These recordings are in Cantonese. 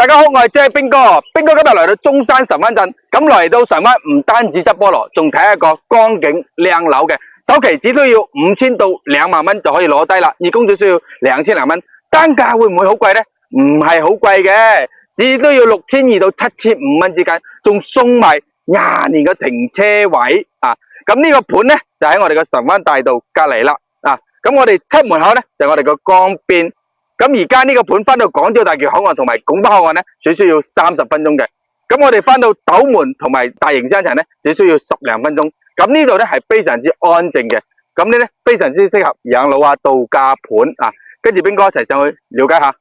大家好，我係遮兵哥。兵哥今日嚟到中山神灣鎮，咁嚟到神灣唔單止執菠蘿，仲睇一個光景靚樓嘅，首期只需要5000到2萬蚊就可以攞低啦，二公主需要2000零蚊，單價會唔會好貴呢？唔係好貴嘅，只都要6200到7500蚊之間，仲送埋20年嘅停車位啊！咁呢個盤呢，就喺我哋嘅神灣大道隔籬啦啊！咁我哋出門口呢，就係我哋嘅江邊。咁而家呢個盤翻到港珠澳大橋口岸同埋拱北口岸呢，只需要30分鐘嘅。咁我哋翻到斗門同埋大型商場呢，只需要10零分鐘。咁呢度呢係非常之安靜嘅，咁呢非常之適合養老啊、度假盤啊。跟住兵哥一齊上去了解下。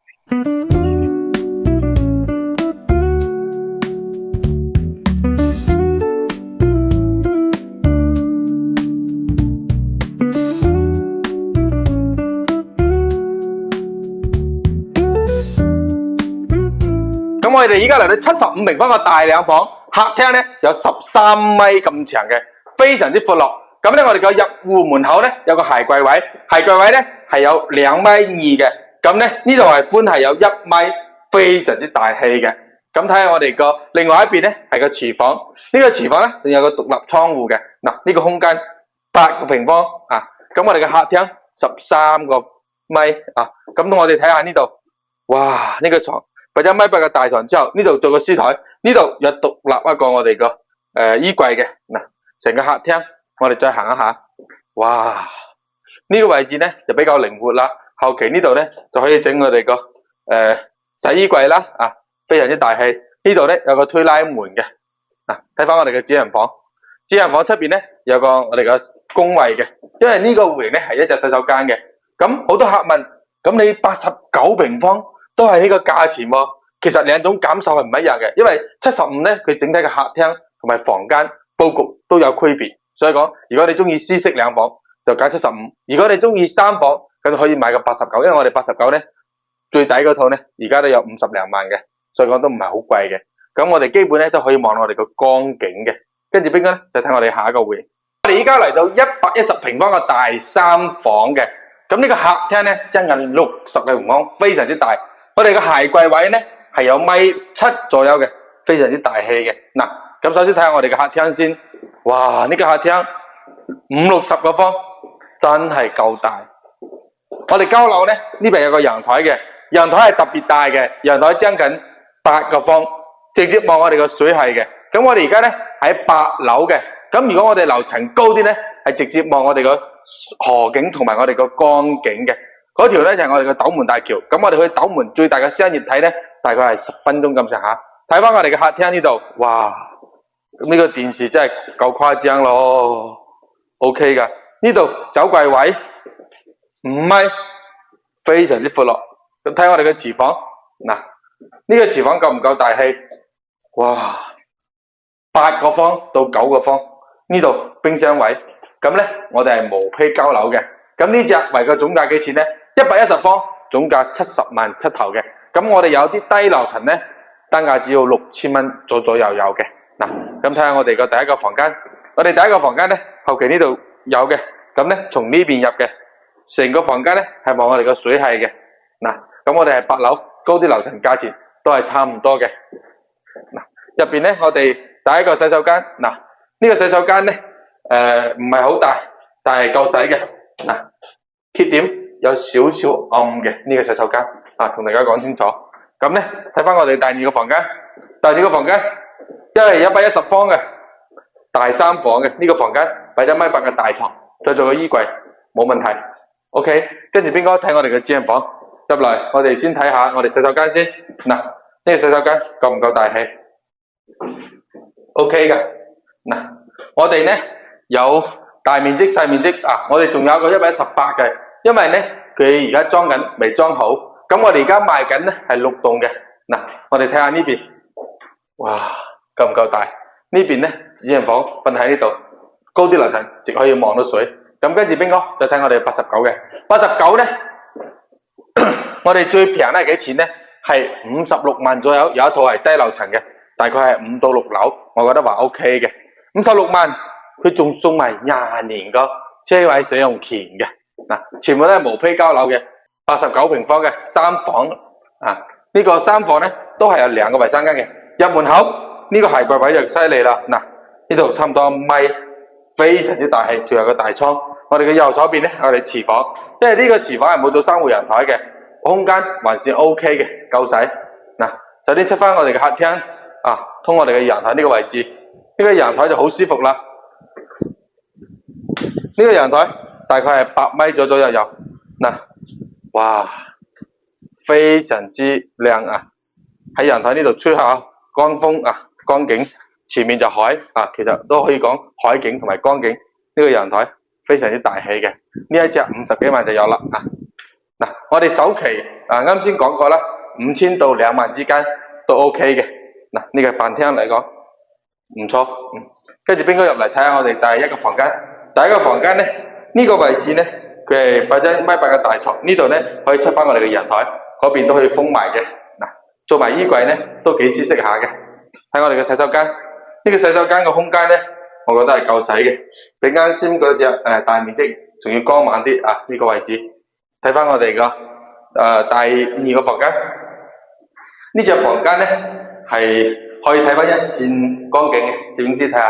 咁我哋而家嚟到75平方嘅大兩房，客廳咧有13米咁長嘅，非常之闊落。咁咧我哋個入戶門口咧有個鞋櫃位，鞋櫃位咧係有2.2米嘅。咁咧呢度係寬係有1米，非常之大氣嘅。咁睇下我哋個另外一邊咧係個廚房，呢個廚房咧仲有個獨立倉庫嘅。嗱，呢個空間8個平方啊。咁我哋嘅客廳13個米啊。咁我哋睇下呢度，哇！呢個床。1.8米嘅大床之後，呢度做個書台，呢度有獨立一個我哋個衣櫃嘅。嗱，成個客廳我哋再行一下，哇！呢個位置咧就比較靈活啦。後期呢度咧就可以整我哋個洗衣櫃啦，啊，非常之大氣。呢度咧有個推拉門嘅。嗱，睇翻我哋嘅主人房，主人房出邊咧有個我哋嘅公衛嘅，因為呢個戶型咧係一隻洗手間嘅。咁好多客問，咁你89平方？都係呢個價錢喎，其實兩種感受係唔一樣嘅，因為75咧佢整體嘅客廳同埋房間佈局都有區別，所以講如果你中意私式兩房就揀75，如果你中意三房咁可以買個89，因為我哋89咧最底嗰套咧而家都有50零萬嘅，所以講都唔係好貴嘅。咁我哋基本咧都可以望到我哋個光景嘅。跟住邊個咧就睇我哋下一個會，我哋依家嚟到110平方嘅大三房嘅，咁呢個客廳咧將近60嘅平方，非常之大。我哋嘅鞋櫃位咧係有1.7米左右嘅，非常之大氣嘅。嗱，咁首先睇下我哋嘅客廳先，哇！呢個客廳50-60個方，真係夠大。我哋交樓咧呢邊有個陽台嘅，陽台係特別大嘅，陽台將近8個方，直接望我哋個水系嘅。咁我哋而家咧喺8樓嘅，咁如果我哋樓層高啲咧，係直接望我哋個河景同埋我哋個江景嘅。嗰條咧就係我哋嘅斗門大橋，咁我哋去斗門最大嘅商業體咧，大概係10分鐘咁上下。睇翻我哋嘅客廳呢度，哇！咁呢個電視真係夠誇張咯 ，OK 噶。呢度酒櫃位5米，非常之闊落。咁睇我哋嘅廚房，嗱，呢個廚房夠唔夠大氣？哇！8個方到9個方，呢度冰箱位，咁咧我哋係毛坯交樓嘅。咁呢隻為個總價幾錢咧？110方，總價70萬出頭嘅。咁我哋有啲低樓層咧，單價只要6000蚊左右有嘅。嗱，咁睇下我哋個第一個房間，我哋第一個房間咧，後期呢度有嘅。咁咧從呢邊入嘅，成個房間咧係望我哋個水系嘅。嗱，咁我哋係8樓，高啲樓層價錢都係差唔多嘅。嗱，入邊咧我哋第一個洗手間，嗱，呢個洗手間咧唔係好大，但係夠洗嘅。嗱，缺點有少少暗嘅呢個洗手間啊，同大家講清楚。咁咧睇翻我哋第二個房間，第二個房間因為110方嘅大三房嘅呢個房間，擺咗1.8米嘅大床，再做個衣櫃冇問題。OK， 跟住邊個睇我哋嘅主人房入嚟，我哋先睇下我哋洗手間先。嗱，呢個洗手間夠唔夠大氣 ？OK 嘅。嗱，我哋咧有大面積細面積啊，我哋仲有個118嘅，因為咧佢而家裝緊未裝好，咁我哋而家賣緊咧係6棟嘅。嗱，我哋睇下呢邊，哇，夠唔夠大？呢邊咧主人房瞓喺呢度，高啲樓層直可以望到水。咁跟住邊個再睇我哋89嘅，89咧，我哋最平咧係幾錢咧？係56萬左右，有一套係低樓層嘅，大概係5到6樓，我覺得話 OK 嘅，56萬。佢仲送埋20年個車位使用權嘅。嗱，全部都係毛坯交樓嘅，89平方嘅3房啊，呢個三房咧都係有2個衞生間嘅。入門口呢個鞋櫃位就犀利啦，嗱呢度差唔多1米，非常之大氣，仲有個大倉。我哋嘅右手邊咧，我哋廚房，因為呢個廚房係冇到3戶陽台嘅，空間還是 OK 嘅，夠使。嗱，首先出翻我哋嘅客廳啊，通我哋嘅陽台呢個位置，呢個陽台就好舒服啦。呢個陽台大概係8米左右有，嗱，哇，非常之靚啊！喺陽台呢度吹下光風啊，光景，前面就海啊，其實都可以講海景同埋光景。呢個陽台非常之大氣嘅，呢一隻50幾萬就有啦啊！嗱，我哋首期啊啱先講過啦，5000到2萬之間都 OK 嘅。嗱，呢個飯廳嚟講唔錯，跟住邊個入嚟睇下我哋第一個房間。第一個房間咧，呢個位置咧，佢係擺咗1.8米嘅大床，呢度咧可以出翻我哋嘅陽台，嗰邊都可以封埋嘅。嗱，做埋衣櫃咧都幾舒適下嘅。喺我哋嘅洗手間，呢個洗手間嘅空間咧，我覺得係夠使嘅，比啱先嗰隻大面積仲要光猛啲啊！呢個位置睇翻我哋個第2個房間，呢隻房間咧係可以睇翻一線光景嘅，攝影師睇下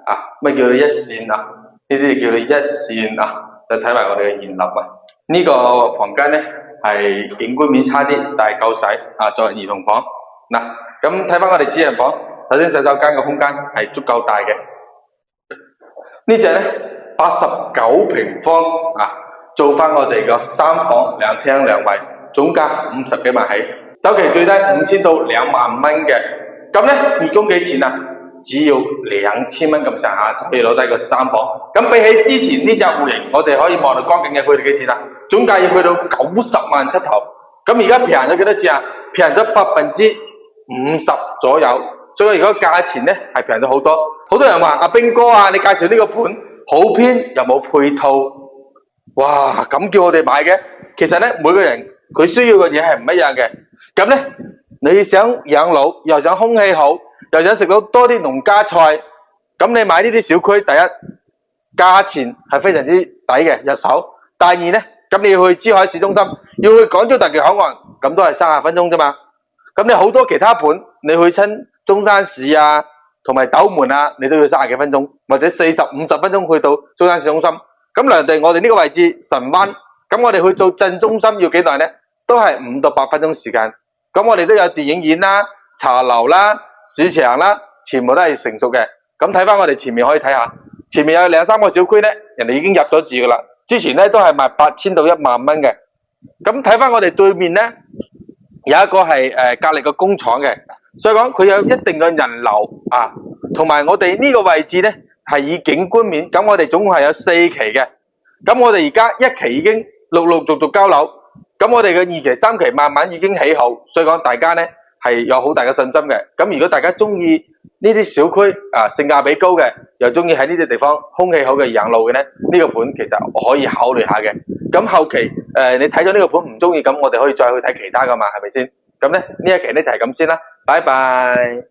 啊，咩叫做一線啊？呢啲叫做一線啊，就睇埋我哋嘅現樓啊。呢個房間咧係景觀面差啲，但係夠使啊，作為兒童房。嗱，咁睇翻我哋主人房，首先洗手間嘅空間係足夠大嘅。呢隻咧89平方啊，做翻我哋個3房2廳2衛，總價50幾萬起，首期最低5000到2萬蚊嘅。咁咧月供幾錢啊？只要2000蚊咁上下就可以攞低個3房。咁比起之前呢隻戶型，我哋可以望到光景嘅，去到幾錢啊？總價要去到90萬出頭。咁而家平咗幾多錢啊？平咗50%左右。所以如果價錢咧係平咗好多。好多人話阿兵哥啊，你介紹呢個盤好偏又冇配套，哇咁叫我哋買嘅。其實咧每個人佢需要嘅嘢係唔一樣嘅。咁咧你想養老又想空氣好，又想食到多啲農家菜，咁你買呢啲小區，第一價錢係非常之抵嘅入手，第二呢，咁你要去珠海市中心，要去廣州大橋口岸，咁都係30分鐘啫嘛。咁你好多其他盤，你去親中山市啊，同埋斗門啊，你都要30幾分鐘，或者40、50分鐘去到中山市中心。咁良地我哋呢個位置神灣，咁我哋去到鎮中心要幾耐呢？都係5到8分鐘時間。咁我哋都有電影院啦、茶樓啦、市場啦，全部都係成熟嘅。咁睇翻我哋前面可以睇下，前面有2、3個小區呢，人哋已經入咗住噶啦。之前呢都係賣8000到1萬蚊嘅。咁睇翻我哋對面呢，有一個係隔離個工廠嘅，所以講佢有一定嘅人流啊，同埋我哋呢個位置呢係以景觀面。咁我哋總共係有4期嘅。咁我哋而家1期已經陸續交樓，咁我哋嘅2期、3期慢慢已經起好，所以講大家呢係有好大嘅信心嘅。咁如果大家中意呢啲小區啊，性價比高嘅，又中意喺呢啲地方空氣好嘅養老嘅呢，呢個盤其實可以考慮下嘅。咁後期你睇咗呢個盤唔中意，咁我哋可以再去睇其他噶嘛，係咪先？咁呢一期呢就係咁先啦，拜拜。